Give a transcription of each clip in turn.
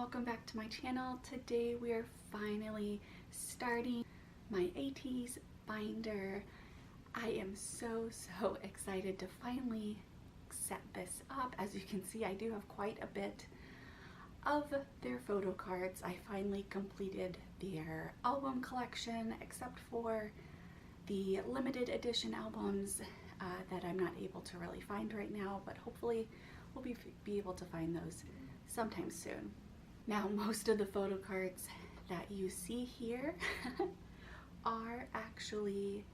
welcome back to my channel. Today we are finally starting my ATEEZ binder. I am so excited to finally set this up. As you can see, I do have quite a bit of their photo cards. I finally completed their album collection, except for the limited edition albums that I'm not able to really find right now, but hopefully we'll be able to find those sometime soon. Now, most of the photo cards that you see here are actually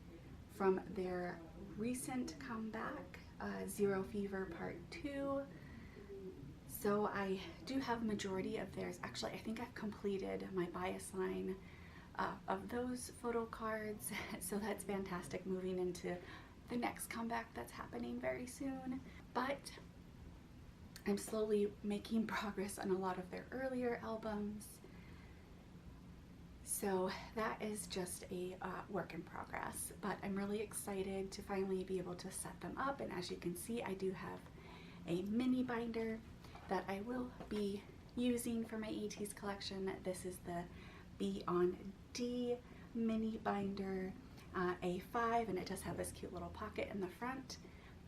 from their recent comeback, Zero Fever Part 2. So I do have a majority of theirs. Actually, I think I've completed my bias line of those photo cards, so that's fantastic, moving into the next comeback that's happening very soon. But I'm slowly making progress on a lot of their earlier albums, so that is just a work in progress. But I'm really excited to finally be able to set them up, and as you can see, I do have a mini binder that I will be using for my ATEEZ collection. This is the B on D mini binder, A5, and it does have this cute little pocket in the front.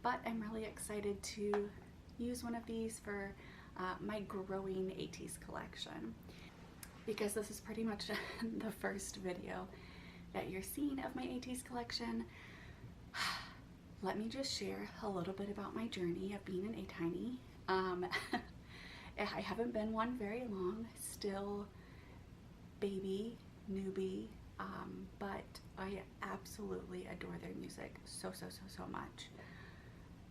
But I'm really excited to use one of these for my growing ATEEZ collection, because this is pretty much the first video that you're seeing of my ATEEZ collection. Let me just share a little bit about my journey of being an A-Tiny. I haven't been one very long, still baby, newbie, but I absolutely adore their music so much.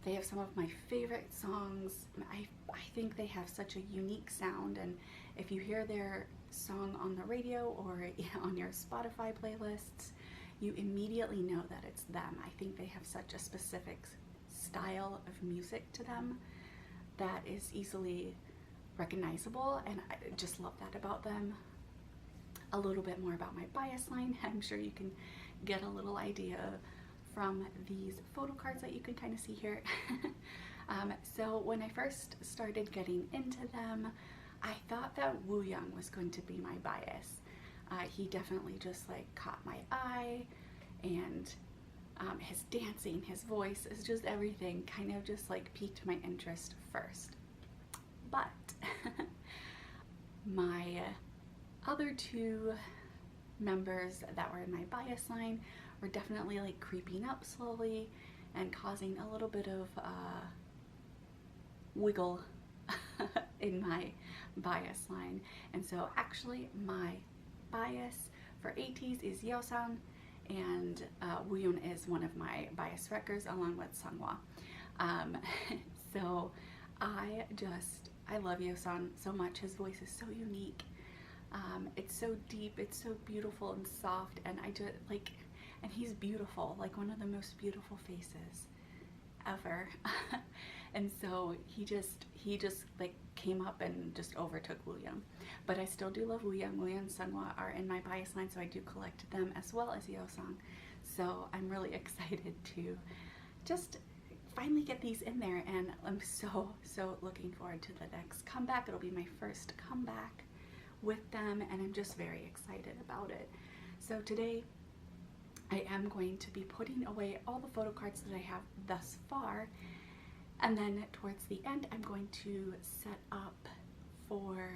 They have some of my favorite songs. I think they have such a unique sound, and if you hear their song on the radio or on your Spotify playlists, you immediately know that it's them. I think they have such a specific style of music to them that is easily recognizable, and I just love that about them. A little bit more about my bias line. I'm sure you can get a little idea from these photo cards that you can kind of see here. So when I first started getting into them, I thought that Wooyoung was going to be my bias. He definitely just like caught my eye, and his dancing, his voice, is just everything kind of just like piqued my interest first. But my other two members that were in my bias line were definitely like creeping up slowly and causing a little bit of wiggle in my bias line. And so actually my bias for ATEEZ is Yeosang, and Wooyoung is one of my bias wreckers along with Sunghwa. So I love Yeosang so much. His voice is so unique. It's so deep, it's so beautiful and soft, and I just like, and he's beautiful, like one of the most beautiful faces ever. And so he just like came up and just overtook Wooyoung. But I still do love Wooyoung. Wooyoung and Sunghwa are in my bias line, so I do collect them as well as Yeosang. So I'm really excited to just finally get these in there, and I'm so looking forward to the next comeback. It'll be my first comeback with them, and I'm just very excited about it. So today I am going to be putting away all the photo cards that I have thus far, and then towards the end I'm going to set up for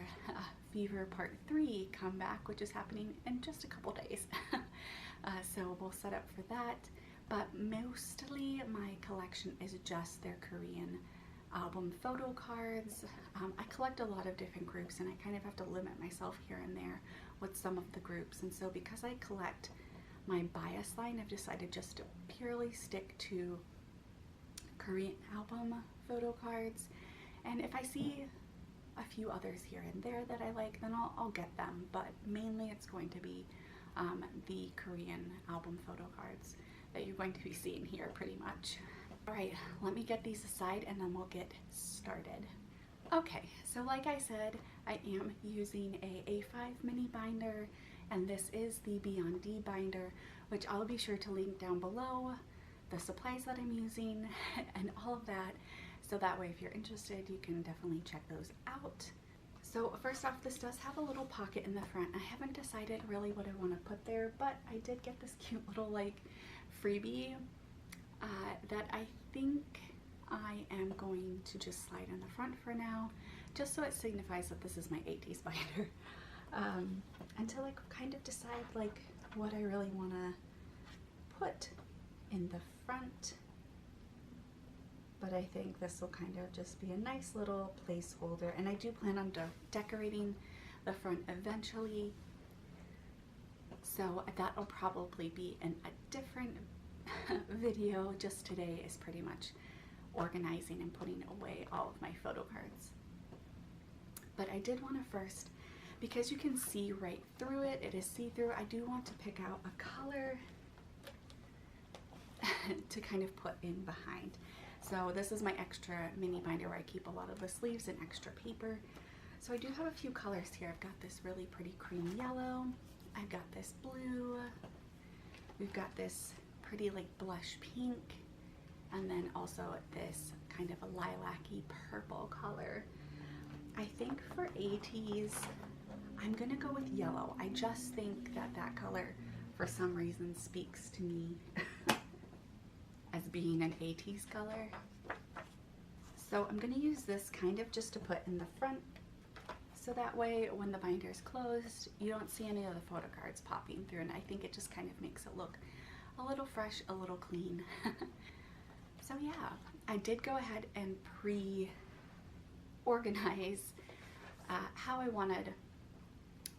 Fever Part 3 comeback, which is happening in just a couple days. So we'll set up for that, but mostly my collection is just their Korean album photo cards. I collect a lot of different groups, and I kind of have to limit myself here and there with some of the groups, and so because I collect my bias line, I've decided just to purely stick to Korean album photo cards. And if I see a few others here and there that I like, then I'll get them, but mainly it's going to be the Korean album photo cards that you're going to be seeing here pretty much. Alright, let me get these aside and then we'll get started. Okay, so like I said, I am using a A5 mini binder, and this is the Beyond D binder, which I'll be sure to link down below, the supplies that I'm using and all of that, so that way if you're interested you can definitely check those out. So first off, this does have a little pocket in the front. I haven't decided really what I want to put there, but I did get this cute little like freebie that I think I am going to just slide in the front for now, just so it signifies that this is my ATEEZ binder, until I kind of decide like what I really want to put in the front. But I think this will kind of just be a nice little placeholder, and I do plan on decorating the front eventually, so that'll probably be in a different video. Just today is pretty much organizing and putting away all of my photo cards. But I did want to first, because you can see right through it, it is see-through, I do want to pick out a color to kind of put in behind. So this is my extra mini binder where I keep a lot of the sleeves and extra paper. So I do have a few colors here. I've got this really pretty cream yellow. I've got this blue. We've got this pretty like blush pink. And then also this kind of a lilac-y purple color. I think for ATEEZ, I'm gonna go with yellow. I just think that that color, for some reason, speaks to me as being an ATEEZ color. So I'm gonna use this kind of just to put in the front, so that way when the binder is closed, you don't see any of the photo cards popping through, and I think it just kind of makes it look a little fresh, a little clean. So yeah, I did go ahead and pre-organize how I wanted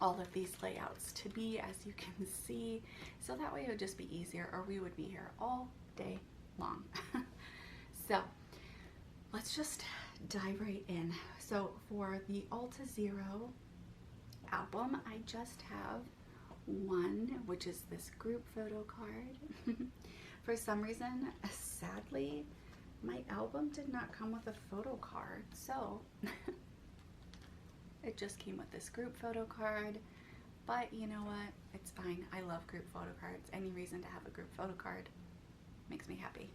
all of these layouts to be, as you can see, so that way it would just be easier, or we would be here all day long. So let's just dive right in. So for the ATEEZ album, I just have one, which is this group photo card. For some reason, sadly, my album did not come with a photo card, so it just came with this group photo card. But you know what? It's fine. I love group photo cards. Any reason to have a group photo card makes me happy.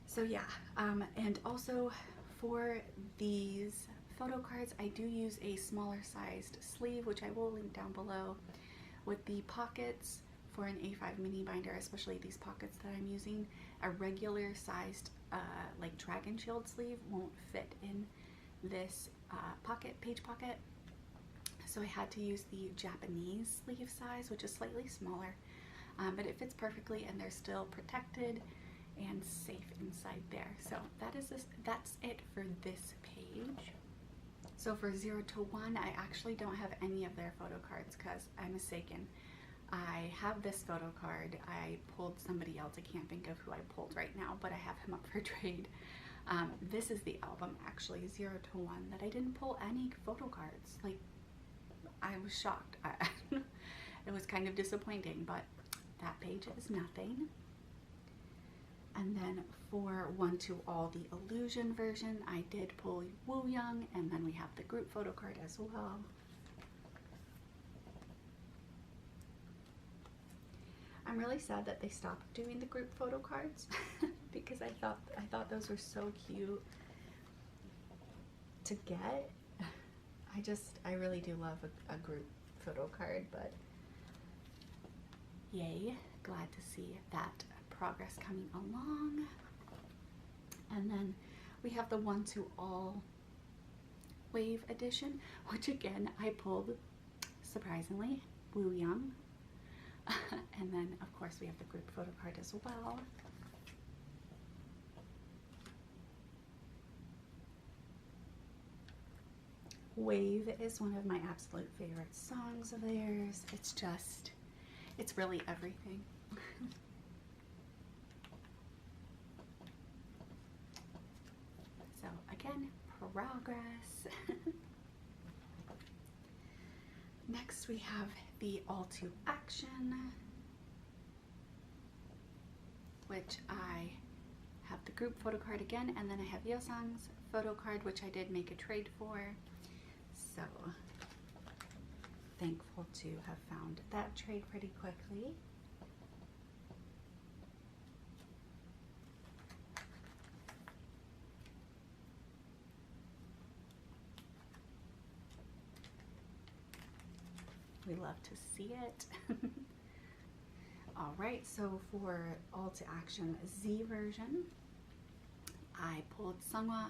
So yeah, and also for these photo cards, I do use a smaller sized sleeve, which I will link down below, with the pockets for an A5 mini binder, especially these pockets that I'm using. A regular sized like dragon shield sleeve won't fit in this page pocket, so I had to use the Japanese sleeve size, which is slightly smaller, but it fits perfectly, and they're still protected and safe inside there. So that's it for this page. So for 0 to 1, I actually don't have any of their photo cards because I'm mistaken. I have this photo card. I pulled somebody else. I can't think of who I pulled right now, but I have him up for trade. This is the album, actually, 0 to 1, that I didn't pull any photo cards. Like, I was shocked. It was kind of disappointing, but that page is nothing. And then for 1 to All, the Illusion version, I did pull Woo Young, and then we have the group photo card as well. I'm really sad that they stopped doing the group photo cards because I thought those were so cute to get. I really do love a group photo card, but yay, glad to see that progress coming along. And then we have the 1 to All Wave edition, which again I pulled, surprisingly, Woo Young. And then of course we have the group photo card as well. Wave is one of my absolute favorite songs of theirs. It's really everything. So again, progress. Next we have the All Too Action, which I have the group photo card again, and then I have Yeosang's photo card, which I did make a trade for. So thankful to have found that trade pretty quickly. We love to see it. All right, so for All to Action Z version, I pulled Sungwa.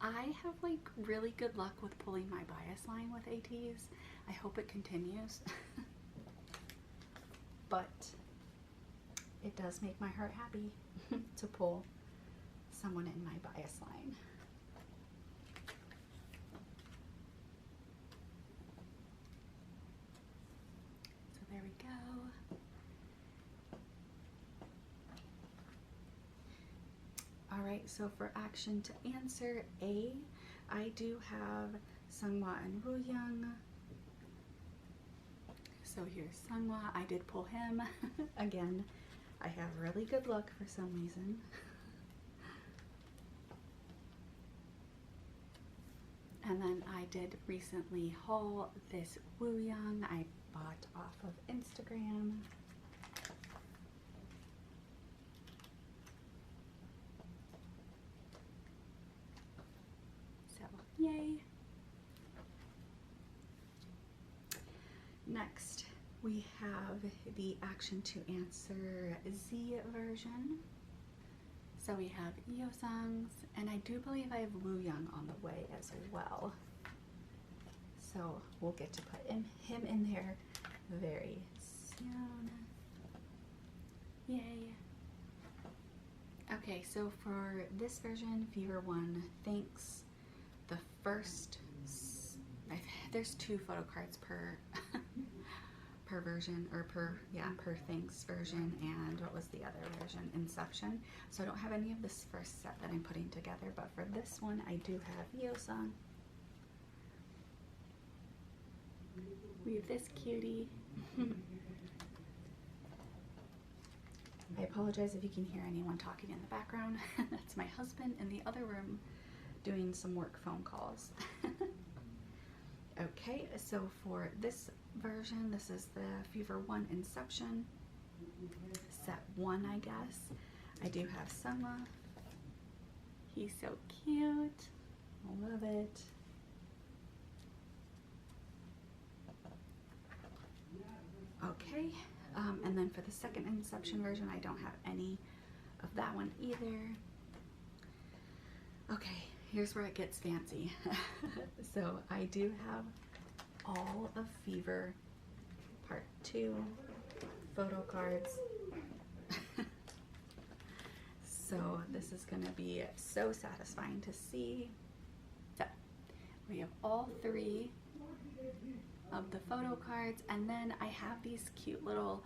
I have like really good luck with pulling my bias line with ATEEZ. I hope it continues. But it does make my heart happy to pull someone in my bias line. So there we go. All right, so for action to answer A, I do have Sungwa and Wooyoung. So here's Sungwa. I did pull him. Again, I have really good luck for some reason. And then I did recently haul this Wooyoung I bought off of Instagram. So, yay! Next, we have the action to answer Z version. So we have Yeosang's, and I do believe I have Wooyoung on the way as well. So we'll get to put him in there very soon. Yay! Okay, so for this version, Fever 1 thanks. The first, there's 2 photo cards per per version, or per thanks version, and what was the other version? Inception. So I don't have any of this first set that I'm putting together, but for this one I do have Yeosang. We have this cutie. I apologize if you can hear anyone talking in the background. That's my husband in the other room doing some work phone calls. Okay, so for this version, this is the Fever 1 Inception, set 1, I guess. I do have Sungwa. He's so cute. I love it. Okay, and then for the second Inception version, I don't have any of that one either. Okay, here's where it gets fancy. So I do have all of Fever Part 2 photo cards. So this is going to be so satisfying to see. So we have all 3 of the photo cards, and then I have these cute little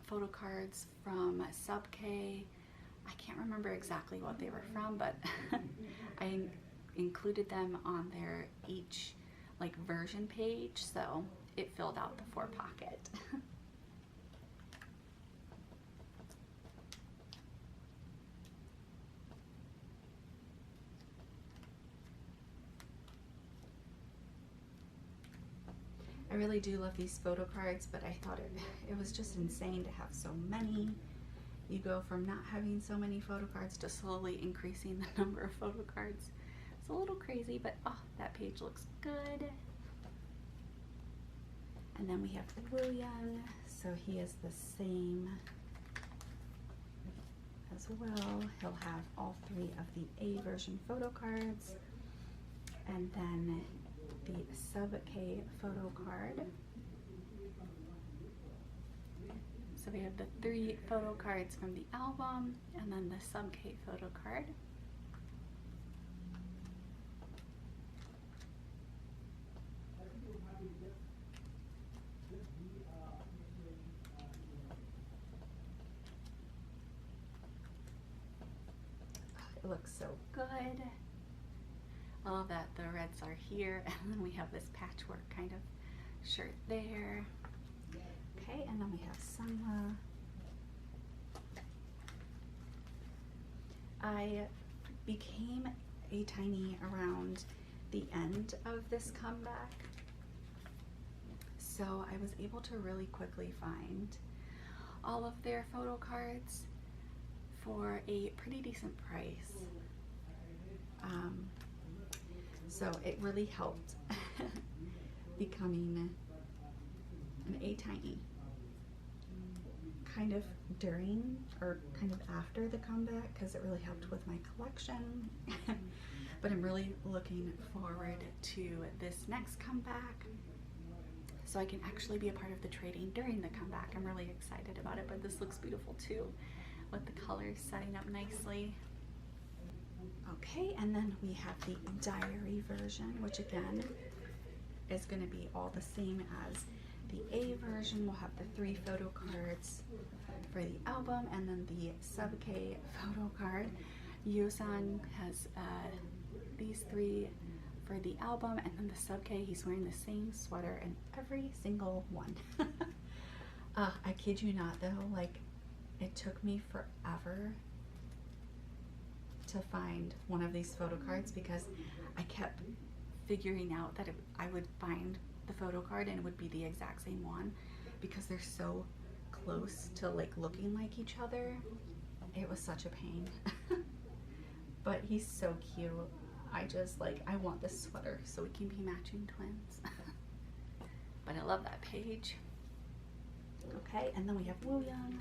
photo cards from Sub K. I can't remember exactly what they were from, but I included them on their each like version page, so it filled out the 4 pocket. I really do love these photo cards, but I thought it was just insane to have so many. You go from not having so many photo cards to slowly increasing the number of photo cards. It's a little crazy, but oh, that page looks good. And then we have Wooyoung, so he is the same as well. He'll have all 3 of the A version photo cards, and then the Sub K photo card. So we have the 3 photo cards from the album, and then the Sub K photo card. It looks so good. I love that the reds are here, and then we have this patchwork kind of shirt there. Okay, and then we have Sungwa. I became a tiny around the end of this comeback, so I was able to really quickly find all of their photo cards for a pretty decent price. So it really helped becoming an A tiny. Kind of during or kind of after the comeback, because it really helped with my collection. But I'm really looking forward to this next comeback, so I can actually be a part of the trading during the comeback. I'm really excited about it, but this looks beautiful too, with the colors setting up nicely. Okay, and then we have the diary version, which again is going to be all the same as the A version. We'll have the 3 photo cards for the album, and then the sub-K photo card. Yusan has these 3 for the album, and then the sub-K, he's wearing the same sweater in every single one. I kid you not though, like, it took me forever to find one of these photo cards, because I kept figuring out that I would find the photo card and it would be the exact same one, because they're so close to like looking like each other. It was such a pain. But he's so cute. I just like, I want this sweater so we can be matching twins. But I love that page. Okay, and then we have Woo Young.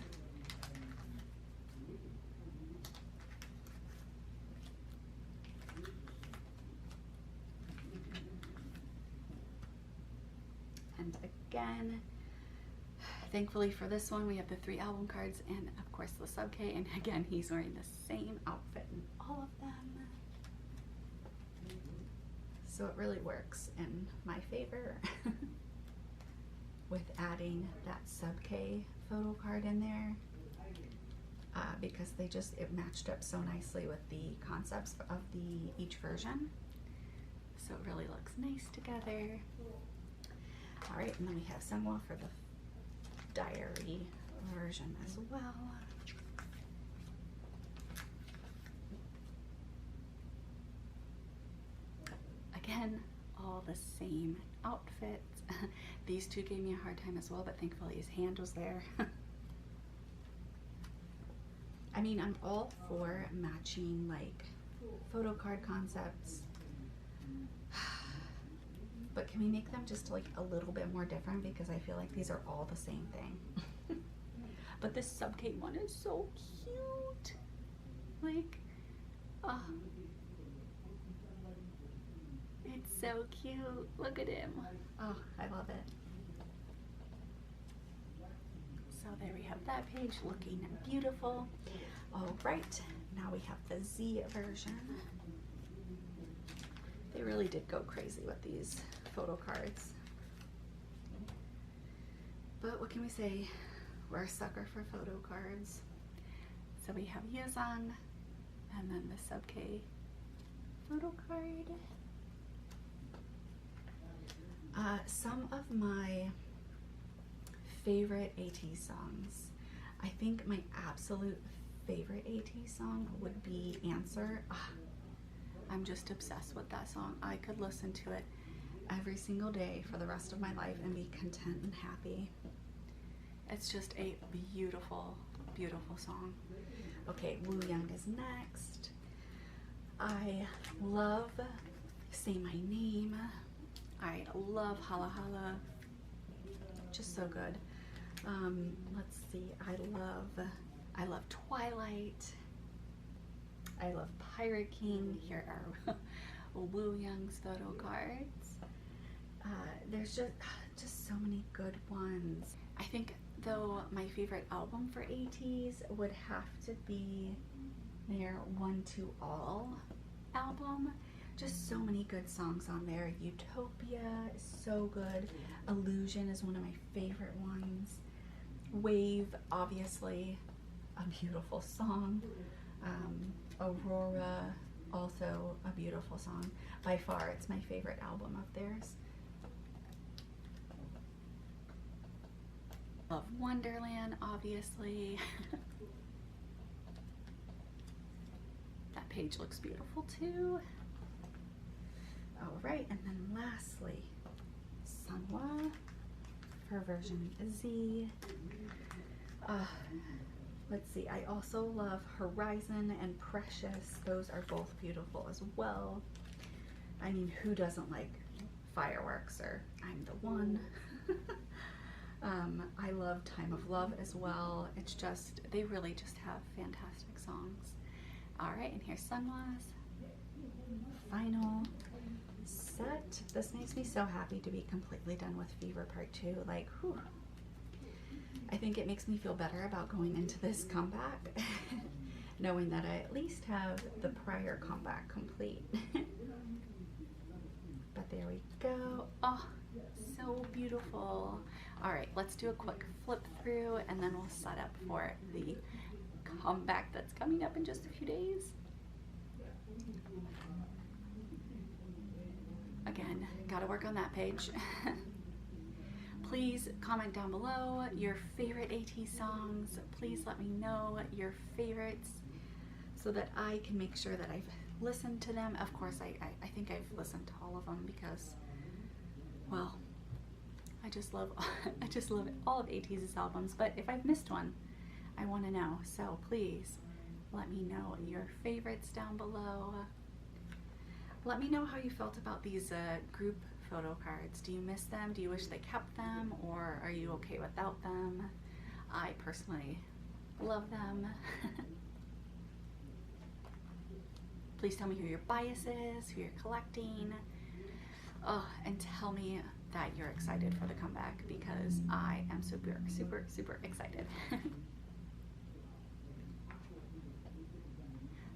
And again, thankfully for this one, we have the 3 album cards and of course the sub-K, and again, he's wearing the same outfit in all of them. So it really works in my favor with adding that sub-K photo card in there, because it matched up so nicely with the concepts of each version. So it really looks nice together. All right, and then we have Sungwoo for the diary version as well. Again, all the same outfits. These 2 gave me a hard time as well, but thankfully his hand was there. I mean, I'm all for matching like photo card concepts, but can we make them just like a little bit more different, because I feel like these are all the same thing. But this sub-K one is so cute. Like, it's so cute. Look at him. Oh, I love it. So there we have that page looking beautiful. All right, now we have the Z version. They really did go crazy with these photo cards. But what can we say? We're a sucker for photo cards. So we have Yuzong, and then the sub-K photo card. Some of my favorite ATEEZ songs. I think my absolute favorite ATEEZ song would be Answer. I'm just obsessed with that song. I could listen to it every single day for the rest of my life and be content and happy. It's just a beautiful, beautiful song. Okay, Woo Young is next. I love Say My Name. I love Hala Hala. Just so good. Let's see. I love Twilight. I love Pirate King. Here are Woo Young's photo cards. There's just so many good ones. I think though my favorite album for ATEEZ would have to be their One to All album. Just so many good songs on there. Utopia is so good. Illusion is one of my favorite ones. Wave, obviously, a beautiful song. Aurora, also a beautiful song. By far, it's my favorite album of theirs. Love Wonderland, obviously. That page looks beautiful too. All right, and then lastly, Sungwoo for version Z. Let's see, I also love Horizon and Precious. Those are both beautiful as well. I mean, who doesn't like fireworks, or I'm the one. I love Time of Love as well. It's just, they really just have fantastic songs. All right, and here's Sunwas. Final set. This makes me so happy to be completely done with Fever Part 2. Like, whew. I think it makes me feel better about going into this comeback, knowing that I at least have the prior comeback complete. But there we go. Oh, so beautiful. All right, let's do a quick flip through and then we'll set up for the comeback that's coming up in just a few days. Again, gotta work on that page. Please comment down below your favorite ATEEZ songs. Please let me know your favorites so that I can make sure that I've listened to them. Of course, I think I've listened to all of them because, well, I just love all of ATEEZ's albums. But if I've missed one, I want to know. So please let me know your favorites down below. Let me know how you felt about these group photo cards. Do you miss them? Do you wish they kept them, or are you okay without them? I personally love them. Please tell me who your bias is, who you're collecting. Oh, and tell me that you're excited for the comeback because I am super, super, super excited.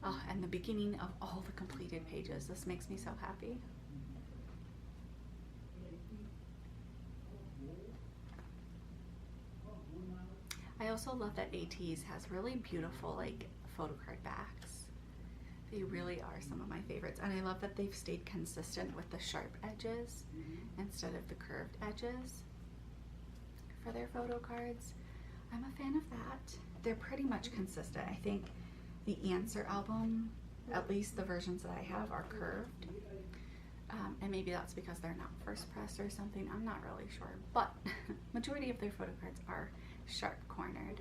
Oh, and the beginning of all the completed pages. This makes me so happy. I also love that ATEEZ has really beautiful like photo card backs. They really are some of my favorites, and I love that they've stayed consistent with the sharp edges instead of the curved edges for their photo cards. I'm a fan of that. They're pretty much consistent. I think the Answer album, at least the versions that I have, are curved. And maybe that's because they're not first press or something. I'm not really sure. But majority of their photo cards are sharp cornered.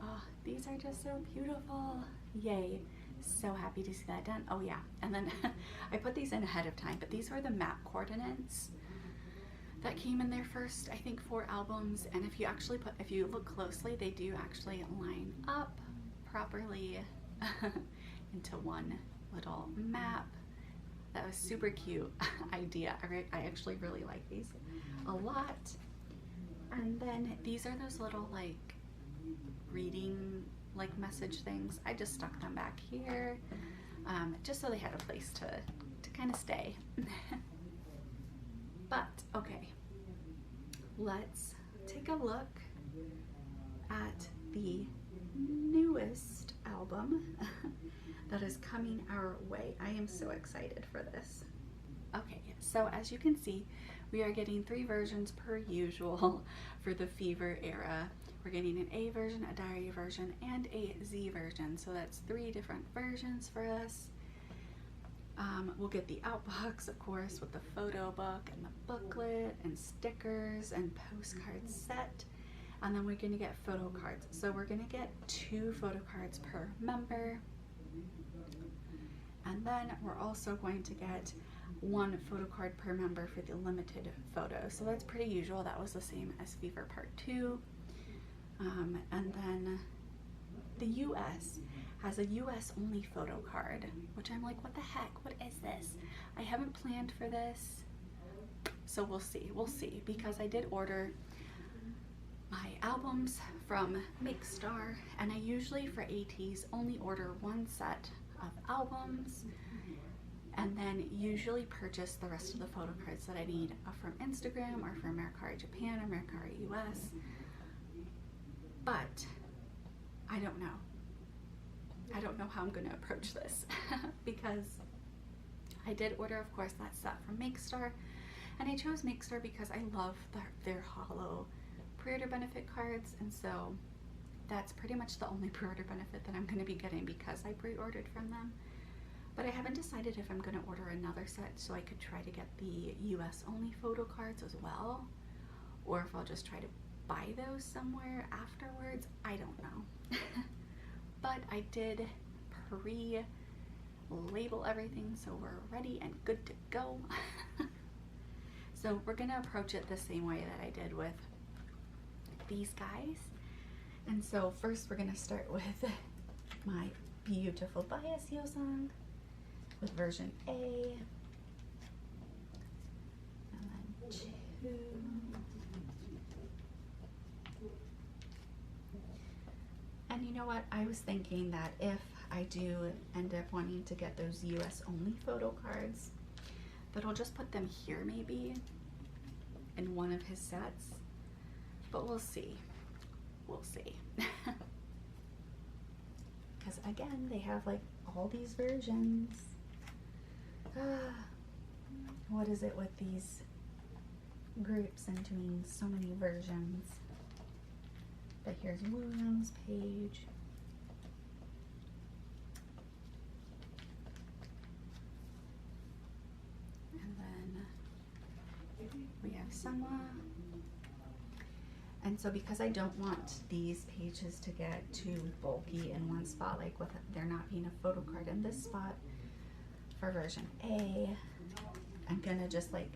Oh, these are just so beautiful. Yay. So happy to see that done. Oh yeah. And then I put these in ahead of time, but these were the map coordinates that came in their first, I think, 4 albums. And if you look closely, they do actually line up properly into one little map. That was super cute idea. I actually really like these a lot. And then these are those little like reading like message things. I just stuck them back here just so they had a place to kind of stay. But okay, let's take a look at the newest album that is coming our way. I am so excited for this. Okay, so as you can see, we are getting 3 versions per usual for the Fever era. We're getting an A version, a diary version, and a Z version. So that's 3 different versions for us. We'll get the outbox, of course, with the photo book and the booklet and stickers and postcard set. And then we're going to get photo cards. So we're going to get 2 photo cards per member. And then we're also going to get 1 photo card per member for the limited photos. So that's pretty usual. That was the same as Fever Part 2. And then the US has a US only photo card, which I'm like, what the heck? What is this? I haven't planned for this. So we'll see, because I did order my albums from Makestar, and I usually for ATEEZ only order 1 set of albums and then usually purchase the rest of the photo cards that I need from Instagram or from Mercari Japan or Mercari US. But I don't know. I don't know how I'm going to approach this because I did order, of course, that set from Makestar, and I chose Makestar because I love their hollow pre-order benefit cards, and so that's pretty much the only pre-order benefit that I'm going to be getting because I pre-ordered from them. But I haven't decided if I'm going to order another set so I could try to get the US only photo cards as well, or if I'll just try to buy those somewhere afterwards. I don't know. But I did pre-label everything, so we're ready and good to go. So we're gonna approach it the same way that I did with these guys. And so first we're gonna start with my beautiful bias Yeosang with version A, and then 2, and you know what, I was thinking that if I do end up wanting to get those US only photo cards, that I'll just put them here maybe in one of his sets, but we'll see. We'll see. Because again, they have like all these versions. What is it with these groups and doing so many versions? But here's William's page. And then we have Sumwa. And so because I don't want these pages to get too bulky in one spot, like with there not being a photo card in this spot for version A, I'm gonna just like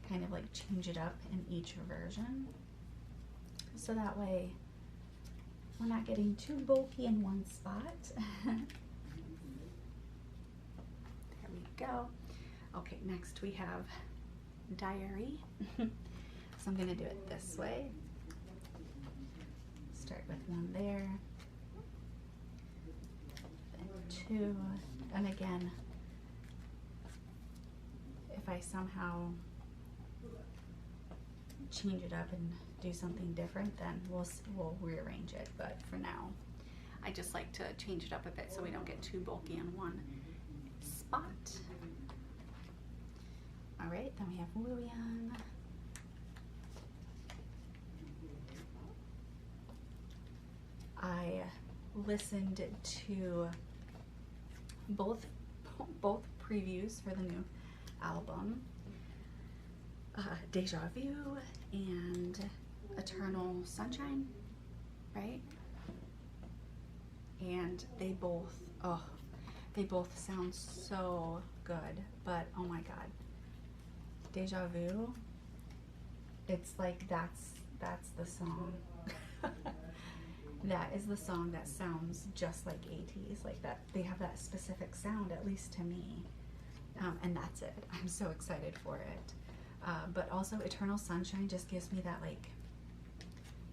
kind of like change it up in each version. So that way we're not getting too bulky in one spot. There we go. Okay, next we have Diary. So I'm gonna do it this way. Start with one there, then 2, and again, if I somehow change it up and do something different, then we'll rearrange it, but for now, I just like to change it up a bit so we don't get too bulky in one spot. All right, then we have Wooyoung. I listened to both previews for the new album, Deja Vu and Eternal Sunshine, right? And they both sound so good, but oh my god, Deja Vu, it's like that's the song. That is the song that sounds just like ATEEZ, like that. They have that specific sound, at least to me, and that's it. I'm so excited for it. But also Eternal Sunshine just gives me that like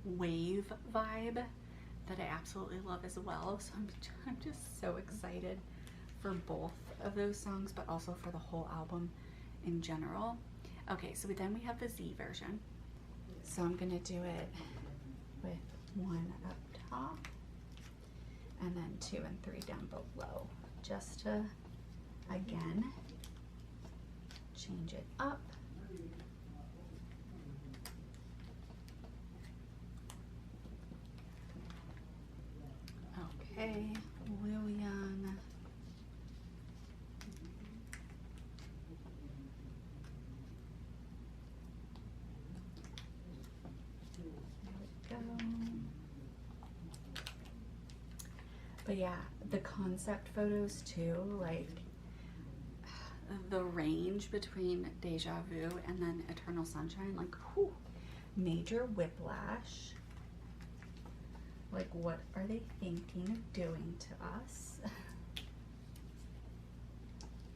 wave vibe that I absolutely love as well. So I'm just so excited for both of those songs, but also for the whole album in general. Okay, so then we have the Z version. So I'm gonna do it with 1 up top and then 2 and 3 down below, just to again change it up. Okay, Wooyoung. But yeah, the concept photos too, like the range between Deja Vu and then Eternal Sunshine, like whew, major whiplash. Like what are they thinking of doing to us?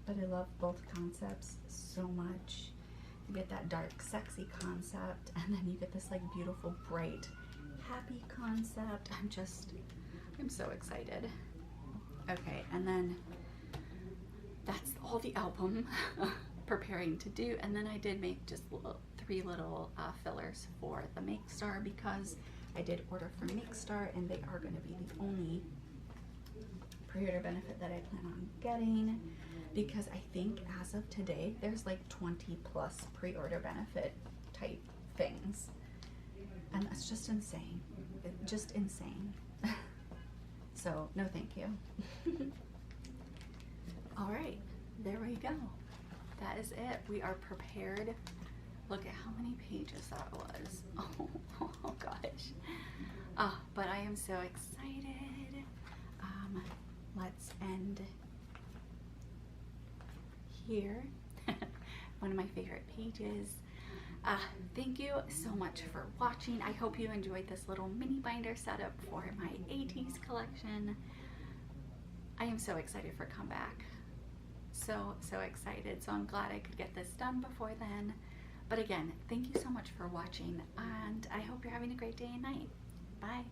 But I love both concepts so much. You get that dark, sexy concept, and then you get this like beautiful, bright, happy concept. I'm so excited. Okay, and then that's all the album preparing to do. And then I did make just 3 little fillers for the Make Star, because I did order from Make Star, and they are going to be the only pre-order benefit that I plan on getting, because I think as of today there's like 20 plus pre-order benefit type things, and that's just insane. Just insane. So no thank you. All right, there we go. That is it. We are prepared. Look at how many pages that was. Oh gosh. But I am so excited. Let's end here. One of my favorite pages. Thank you so much for watching. I hope you enjoyed this little mini binder setup for my ATEEZ collection. I am so excited for comeback. So excited. So I'm glad I could get this done before then. But again, thank you so much for watching, and I hope you're having a great day and night. Bye.